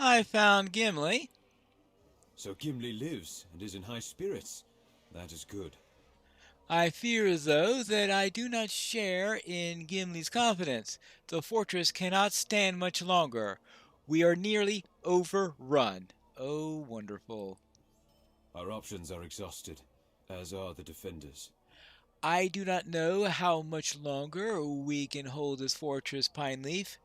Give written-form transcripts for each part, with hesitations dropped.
I found Gimli. So Gimli lives and is in high spirits. That is good. I fear, though, that I do not share in Gimli's confidence. The fortress cannot stand much longer. We are nearly overrun. Oh, wonderful. Our options are exhausted, as are the defenders. I do not know how much longer we can hold this fortress, Pineleaf.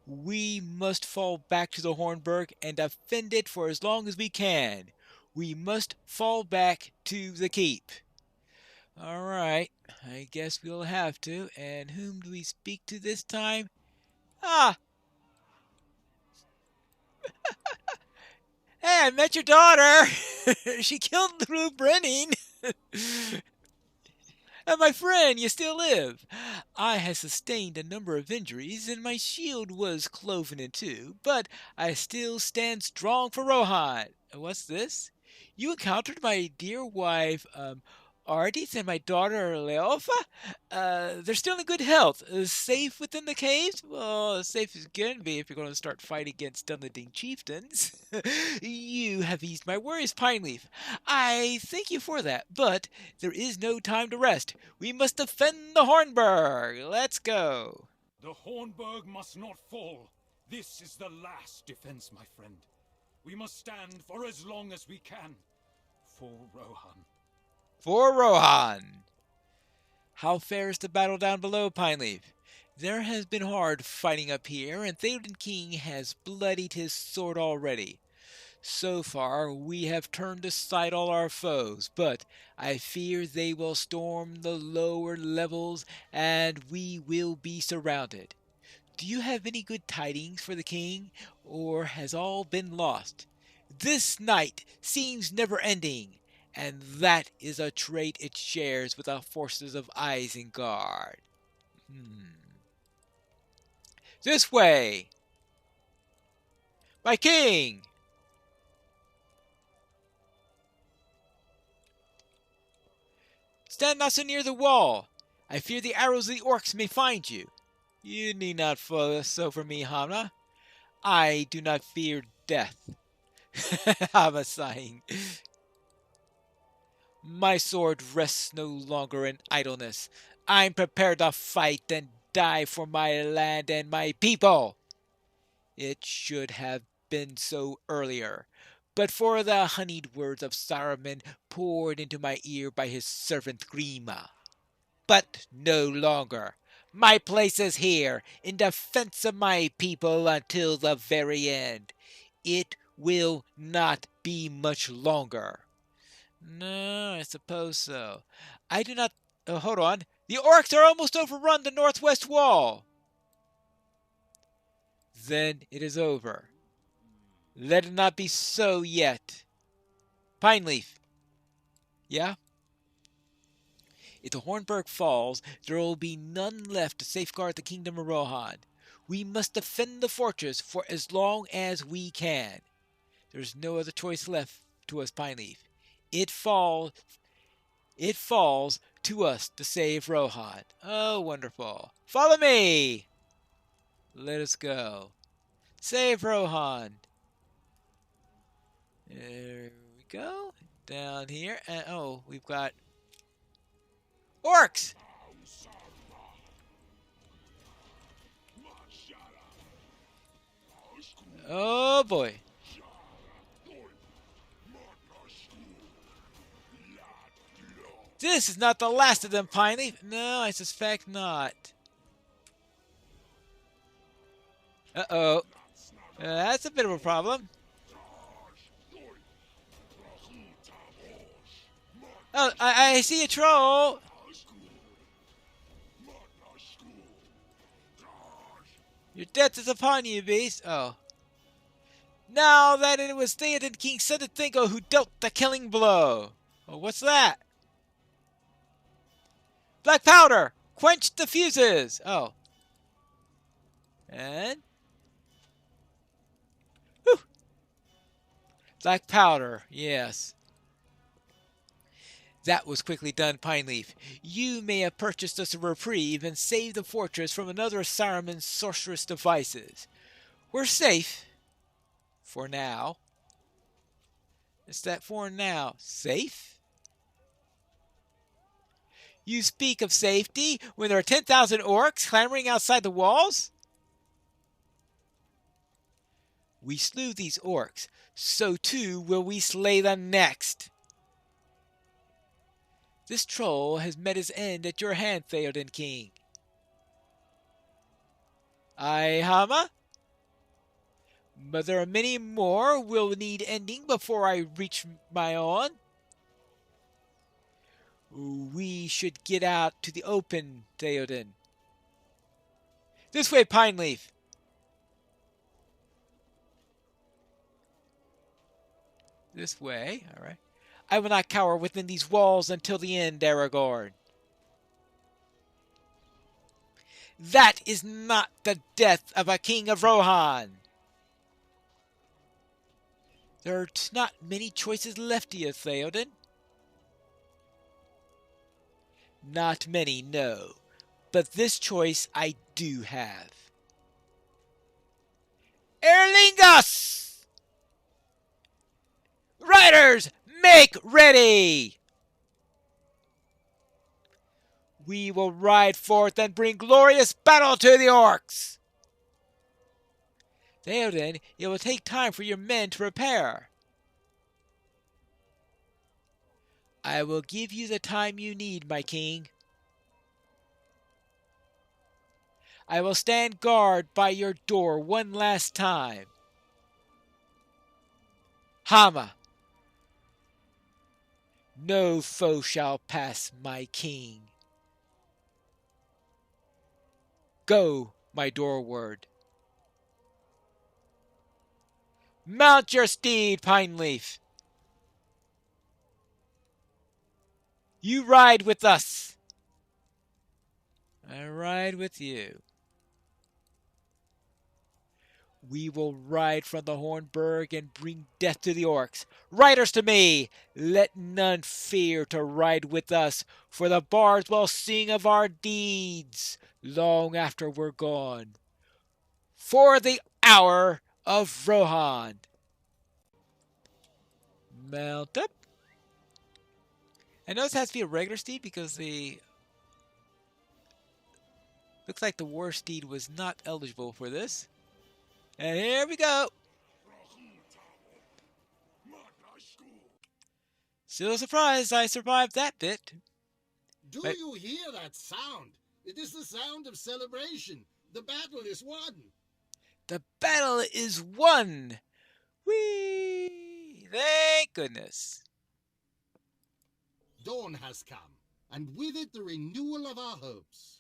We must fall back to the Hornburg and defend it for as long as we can. We must fall back to the keep. All right, I guess we'll have to. And whom do we speak to this time? Ah, hey, I met your daughter. She killed Lou Brenning. My friend, you still live. I had sustained a number of injuries, and my shield was cloven in two, but I still stand strong for Rohan. What's this? You encountered my dear wife, Ardith, and my daughter, Leofa? They're still in good health. Safe within the caves? Well, as safe as can be if you're going to start fighting against Dunleding chieftains. You have eased my worries, Pineleaf. I thank you for that, but there is no time to rest. We must defend the Hornburg. Let's go. The Hornburg must not fall. This is the last defense, my friend. We must stand for as long as we can. For Rohan. For Rohan. How fares the battle down below, Pineleaf? There has been hard fighting up here, and Theoden King has bloodied his sword already. So far, we have turned aside all our foes, but I fear they will storm the lower levels, and we will be surrounded. Do you have any good tidings for the king, or has all been lost? This night seems never ending, and that is a trait it shares with the forces of Isengard. This way! My king! Stand not so near the wall. I fear the arrows of the orcs may find you. You need not fuss over me, Hamna. I do not fear death. Hamna sighing. My sword rests no longer in idleness. I'm prepared to fight and die for my land and my people. It should have been so earlier, but for the honeyed words of Saruman poured into my ear by his servant Grima. But no longer. My place is here, in defense of my people until the very end. It will not be much longer. No, I suppose so. I do not. Hold on. The orcs are almost overrun the northwest wall. Then it is over. Let it not be so yet. Pineleaf. Yeah? If the Hornburg falls, there will be none left to safeguard the kingdom of Rohan. We must defend the fortress for as long as we can. There's no other choice left to us, Pineleaf. It falls to us to save Rohan. Oh, wonderful. Follow me! Let us go. Save Rohan. There we go. Down here. And oh, we've got orcs! Oh boy. This is not the last of them, Pineleaf. No, I suspect not. Uh-oh. That's a bit of a problem. Oh, I see a troll. Your death is upon you, beast. Oh. Now that it was Theoden King Sedethingo who dealt the killing blow. Oh, what's that? Black powder! Quench the fuses! Oh. And? Whew. Black powder, yes. That was quickly done, Pineleaf. You may have purchased us a reprieve and saved the fortress from another of Saruman's sorcerous devices. We're safe. For now. It's that for now. Safe? You speak of safety when there are 10,000 orcs clamoring outside the walls? We slew these orcs, so too will we slay the next. This troll has met his end at your hand, Theoden King. Aye, Hama? But there are many more will need ending before I reach my own. We should get out to the open, Theoden. This way, Pineleaf. This way, all right. I will not cower within these walls until the end, Aragorn. That is not the death of a king of Rohan. There are not many choices left to you, Theoden. Not many, no. But this choice I do have. Erlingus! Riders, make ready! We will ride forth and bring glorious battle to the orcs. Theoden, it will take time for your men to prepare. I will give you the time you need, my king. I will stand guard by your door one last time. Hama, no foe shall pass my king. Go, my doorward. Mount your steed, Pineleaf. You ride with us. I ride with you. We will ride from the Hornburg and bring death to the orcs. Riders to me! Let none fear to ride with us, for the bards will sing of our deeds long after we're gone. For the hour of Rohan. Mount up. I know this has to be a regular steed because the looks like the war steed was not eligible for this. And here we go. Still surprised I survived that bit. Do But you hear that sound? It is the sound of celebration. The battle is won. the battle is won. Whee! Thank goodness. Dawn has come, and with it the renewal of our hopes.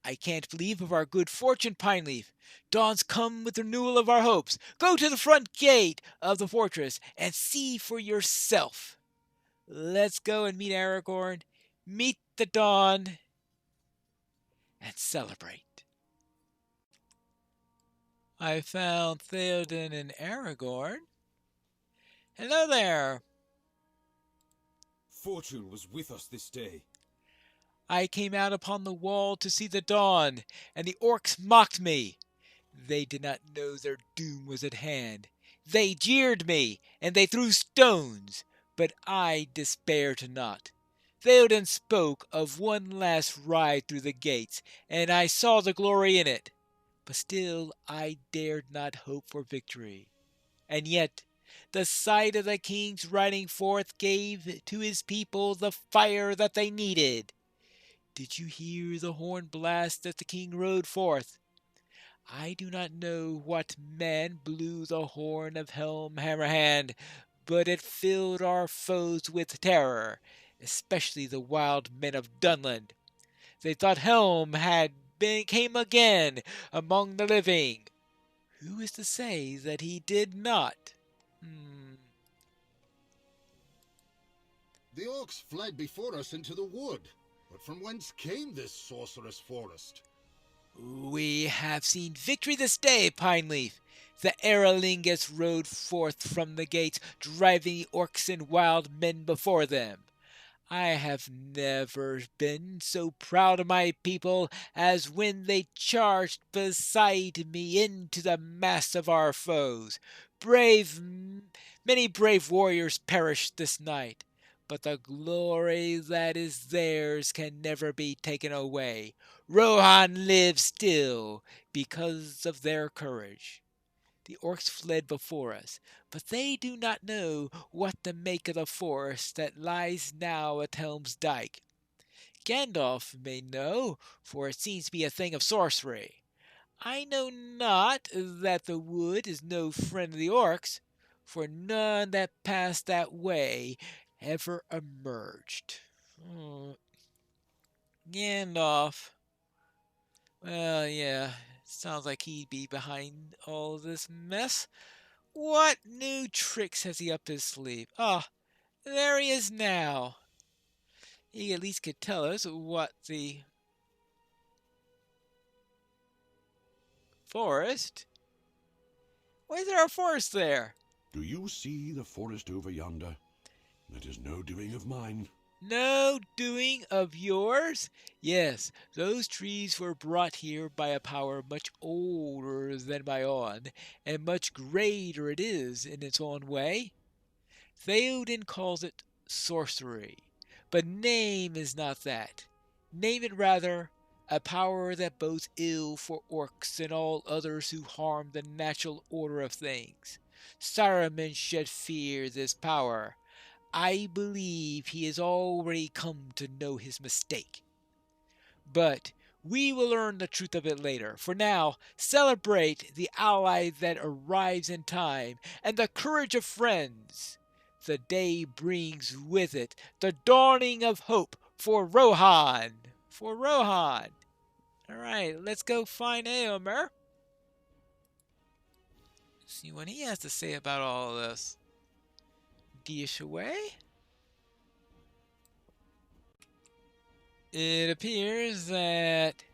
I can't believe of our good fortune, Pineleaf. Dawn's come with renewal of our hopes. Go to the front gate of the fortress and see for yourself. Let's go and meet Aragorn, meet the dawn, and celebrate. I found Theoden and Aragorn. Hello there. Fortune was with us this day. I came out upon the wall to see the dawn, and the orcs mocked me. They did not know their doom was at hand. They jeered me, and they threw stones, but I despaired not. Theoden spoke of one last ride through the gates, and I saw the glory in it. But still I dared not hope for victory. And yet the sight of the king's riding forth gave to his people the fire that they needed. Did you hear the horn blast as the king rode forth? I do not know what man blew the horn of Helm Hammerhand, but it filled our foes with terror, especially the wild men of Dunland. They thought Helm came again among the living. Who is to say that he did not? The orcs fled before us into the wood. But from whence came this sorcerous forest? We have seen victory this day, Pineleaf. The Eralingus rode forth from the gates, driving the orcs and wild men before them. I have never been so proud of my people as when they charged beside me into the mass of our foes. brave, many brave warriors perished this night, but the glory that is theirs can never be taken away. Rohan lives still because of their courage. The orcs fled before us, but they do not know what to make of the forest that lies now at Helm's Dyke. Gandalf may know, for it seems to be a thing of sorcery. I know not that the wood is no friend of the orcs, for none that passed that way ever emerged. Gandalf. Well, yeah, sounds like he'd be behind all this mess. What new tricks has he up his sleeve? Ah, there he is now. He at least could tell us what the forest. Why is there a forest there? Do you see the forest over yonder? It is no doing of mine. No doing of yours? Yes, those trees were brought here by a power much older than my own, and much greater it is in its own way. Theoden calls it sorcery, but name is not that. Name it rather a power that bodes ill for orcs and all others who harm the natural order of things. Saruman should fear this power. I believe he has already come to know his mistake. But we will learn the truth of it later. For now, celebrate the ally that arrives in time and the courage of friends. The day brings with it the dawning of hope for Rohan. For Rohan. All right, let's go find Eomer. See what he has to say about all of this. Dish away. It appears that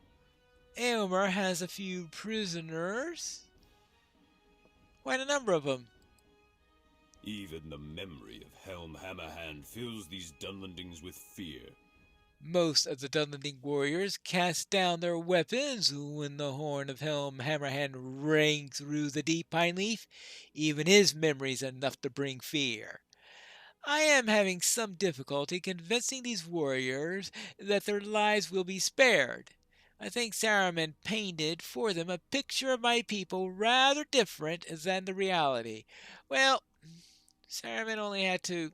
Eomer has a few prisoners. Quite a number of them. Even the memory of Helm Hammerhand fills these Dunlendings with fear. Most of the Dunlending warriors cast down their weapons when the horn of Helm Hammerhand rang through the deep Pineleaf. Even his memory's enough to bring fear. I am having some difficulty convincing these warriors that their lives will be spared. I think Saruman painted for them a picture of my people rather different than the reality. Well, Saruman only had to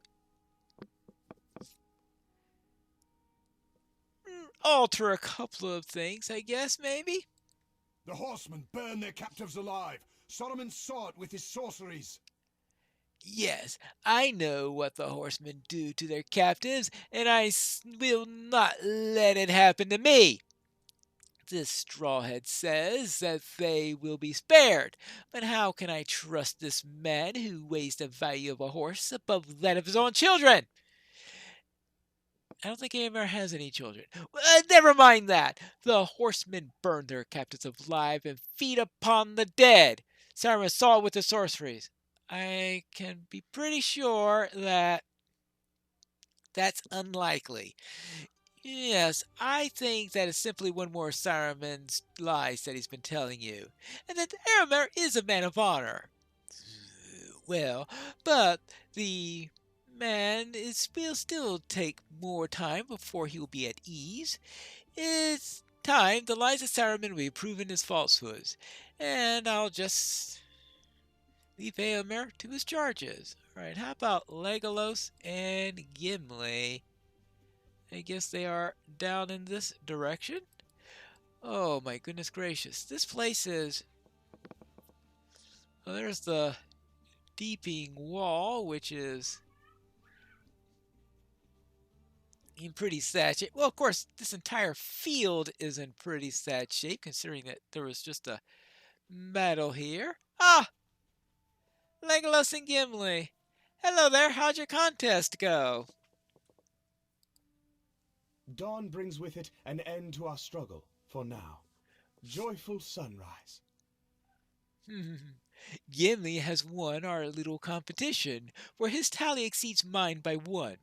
alter a couple of things, I guess, maybe? The horsemen burn their captives alive. Solomon saw it with his sorceries. Yes, I know what the horsemen do to their captives, and I will not let it happen to me. This strawhead says that they will be spared, but how can I trust this man who weighs the value of a horse above that of his own children? I don't think Aemir has any children. Never mind that. The horsemen burn their captives alive and feed upon the dead. Saruman saw it with the sorceries. I can be pretty sure that that's unlikely. Yes, I think that is simply one more Saruman's lies that he's been telling you, and that Aramir is a man of honor. Well, but the man will still take more time before he will be at ease. It's time the lies of Saruman will be proven as falsehoods, and I'll just leave Aomer to his charges. Alright, how about Legolas and Gimli? I guess they are down in this direction. Oh my goodness gracious. This place is... Well, there's the Deeping Wall, which is in pretty sad shape. Well, of course, this entire field is in pretty sad shape, considering that there was just a battle here. Ah! Legolas and Gimli. Hello there, how'd your contest go? Dawn brings with it an end to our struggle, for now. Joyful sunrise. Gimli has won our little competition, for his tally exceeds mine by 1.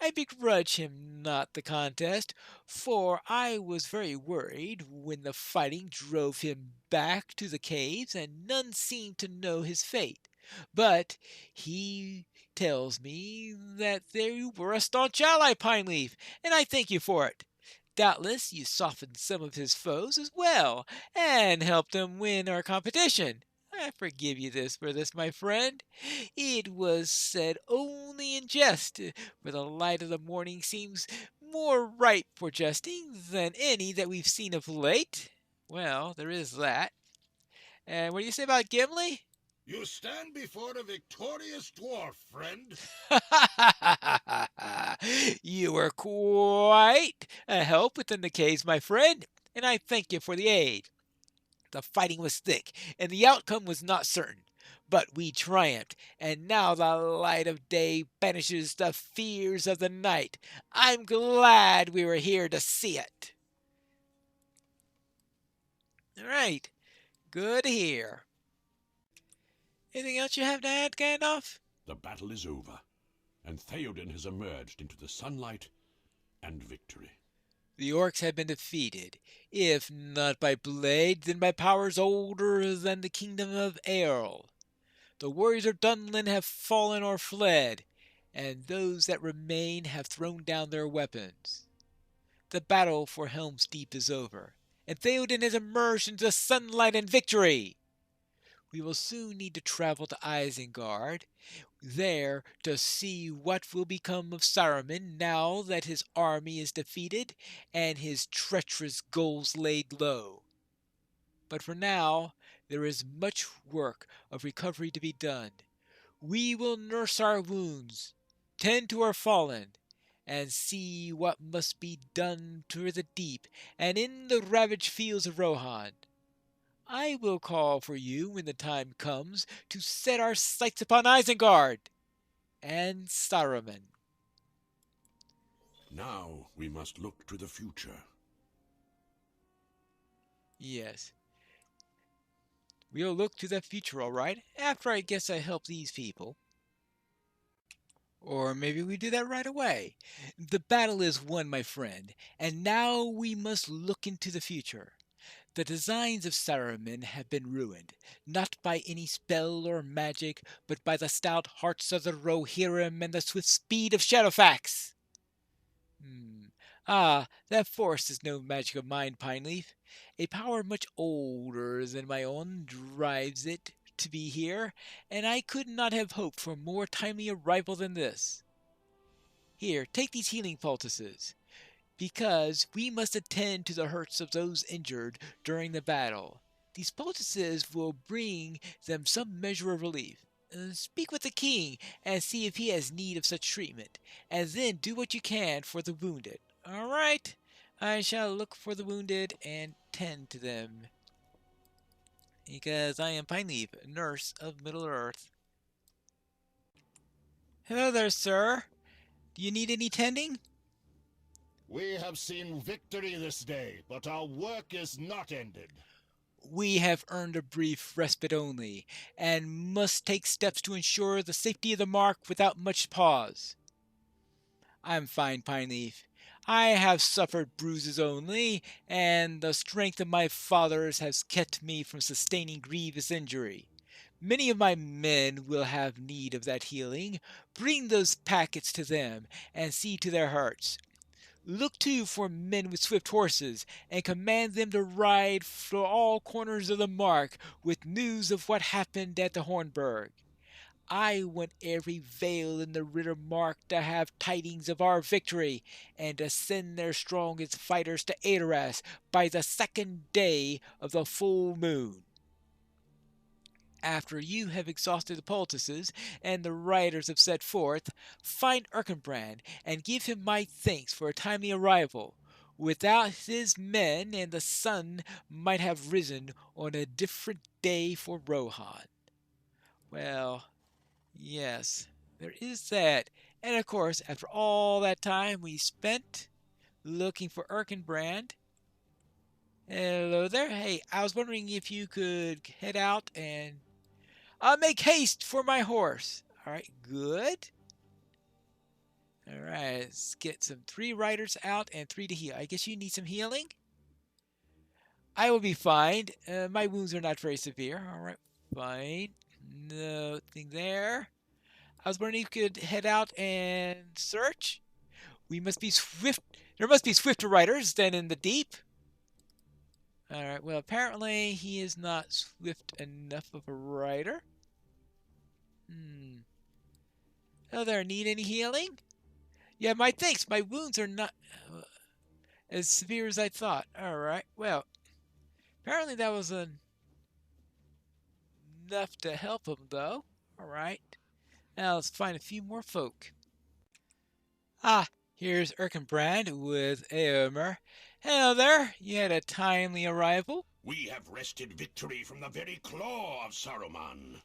I begrudge him not the contest, for I was very worried when the fighting drove him back to the caves and none seemed to know his fate. But he tells me that you were a staunch ally, Pineleaf, and I thank you for it. Doubtless you softened some of his foes as well, and helped them win our competition. I forgive you for this, my friend. It was said only in jest, for the light of the morning seems more ripe for jesting than any that we've seen of late. Well, there is that. And what do you say about Gimli? You stand before a victorious dwarf, friend. You were quite a help within the caves, my friend, and I thank you for the aid. The fighting was thick, and the outcome was not certain. But we triumphed, and now the light of day banishes the fears of the night. I'm glad we were here to see it. All right, good to hear. Anything else you have to add, Gandalf? The battle is over, and Theoden has emerged into the sunlight and victory. The orcs have been defeated, if not by blade, then by powers older than the kingdom of Earl. The warriors of Dunlin have fallen or fled, and those that remain have thrown down their weapons. The battle for Helm's Deep is over, and Theoden has emerged into sunlight and victory. We will soon need to travel to Isengard, there to see what will become of Saruman now that his army is defeated and his treacherous goals laid low. But for now, there is much work of recovery to be done. We will nurse our wounds, tend to our fallen, and see what must be done to the deep and in the ravaged fields of Rohan. I will call for you when the time comes to set our sights upon Isengard and Saruman. Now we must look to the future. Yes. We'll look to the future, all right, after I guess I help these people. Or maybe we do that right away. The battle is won, my friend, and now we must look into the future. The designs of Saruman have been ruined, not by any spell or magic, but by the stout hearts of the Rohirrim and the swift speed of Shadowfax. That force is no magic of mine, Pineleaf. A power much older than my own drives it to be here, and I could not have hoped for more timely arrival than this. Here, take these healing poultices, because we must attend to the hurts of those injured during the battle. These poultices will bring them some measure of relief. Speak with the king and see if he has need of such treatment, and then do what you can for the wounded. All right? I shall look for the wounded and tend to them, because I am Pineleaf, nurse of Middle-earth. Hello there, sir. Do you need any tending? We have seen victory this day, but our work is not ended. We have earned a brief respite only, and must take steps to ensure the safety of the mark without much pause. I'm fine, Pineleaf. I have suffered bruises only, and the strength of my fathers has kept me from sustaining grievous injury. Many of my men will have need of that healing. Bring those packets to them, and see to their hurts. Look too for men with swift horses, and command them to ride for all corners of the mark with news of what happened at the Hornburg. I want every vale in the Rittermark to have tidings of our victory, and to send their strongest fighters to Adoras by the 2nd day of the full moon. After you have exhausted the poultices, and the riders have set forth, find Erkenbrand, and give him my thanks for a timely arrival. Without his men, and the sun might have risen on a different day for Rohan. Well, yes, there is that. And of course, after all that time we spent looking for Erkenbrand. Hello there. Hey, I was wondering if you could head out and make haste for my horse. All right, good. All right, let's get some 3 riders out and 3 to heal. I guess you need some healing. I will be fine. My wounds are not very severe. All right, fine. Nothing there. I was wondering if you could head out and search. We must be swift. There must be swifter riders than in the deep. Alright, well, apparently he is not swift enough of a rider. Oh, there, need any healing? Yeah, thanks. My wounds are not as severe as I thought. Alright, well, apparently that was enough to help him, though. Alright, now let's find a few more folk. Ah, here's Erkenbrand with Eomer. Hello there, you had a timely arrival. We have wrested victory from the very claw of Saruman.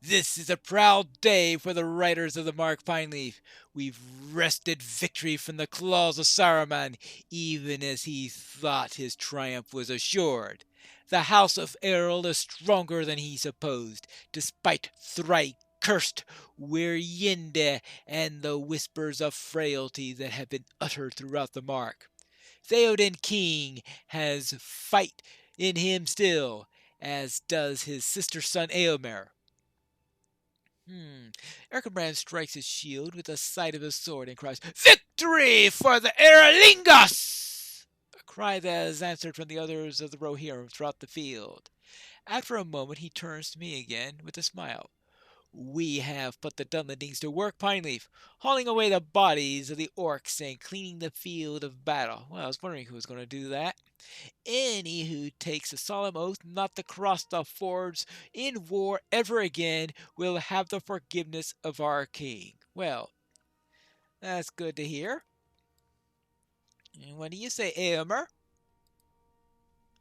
This is a proud day for the riders of the Mark Pineleaf. We've wrested victory from the claws of Saruman, even as he thought his triumph was assured. The house of Errol is stronger than he supposed, despite thrice cursed Weryende and the whispers of frailty that have been uttered throughout the Mark. Theoden King has fight in him still, as does his sister son Eomer. Erkenbrand strikes his shield with the sight of his sword and cries, "Victory for the Erlingos!" A cry that is answered from the others of the Rohirrim throughout the field. After a moment he turns to me again with a smile. "We have put the Dunlendings to work, Pineleaf, hauling away the bodies of the orcs and cleaning the field of battle." Well, I was wondering who was going to do that. "Any who takes a solemn oath not to cross the fords in war ever again will have the forgiveness of our king." Well, that's good to hear. And what do you say, Eomer?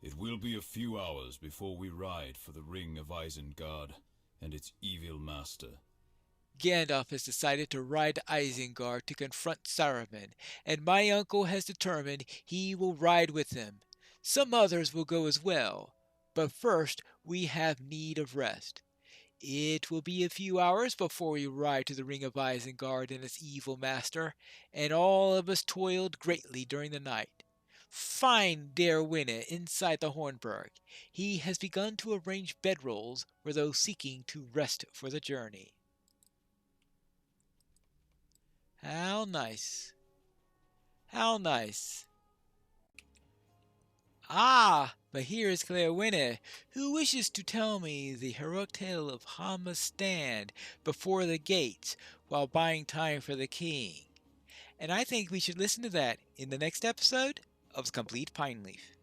It will be a few hours before we ride for the Ring of Isengard and its evil master. Gandalf has decided to ride to Isengard to confront Saruman, and my uncle has determined he will ride with him. Some others will go as well, but first we have need of rest. It will be a few hours before we ride to the Ring of Isengard and its evil master, and all of us toiled greatly during the night. Find Derwinna inside the Hornburg. He has begun to arrange bedrolls for those seeking to rest for the journey. How nice. How nice. Ah, but here is Cleowinne, who wishes to tell me the heroic tale of Hama's stand before the gates while buying time for the king. And I think we should listen to that in the next episode of Complete Pineleaf.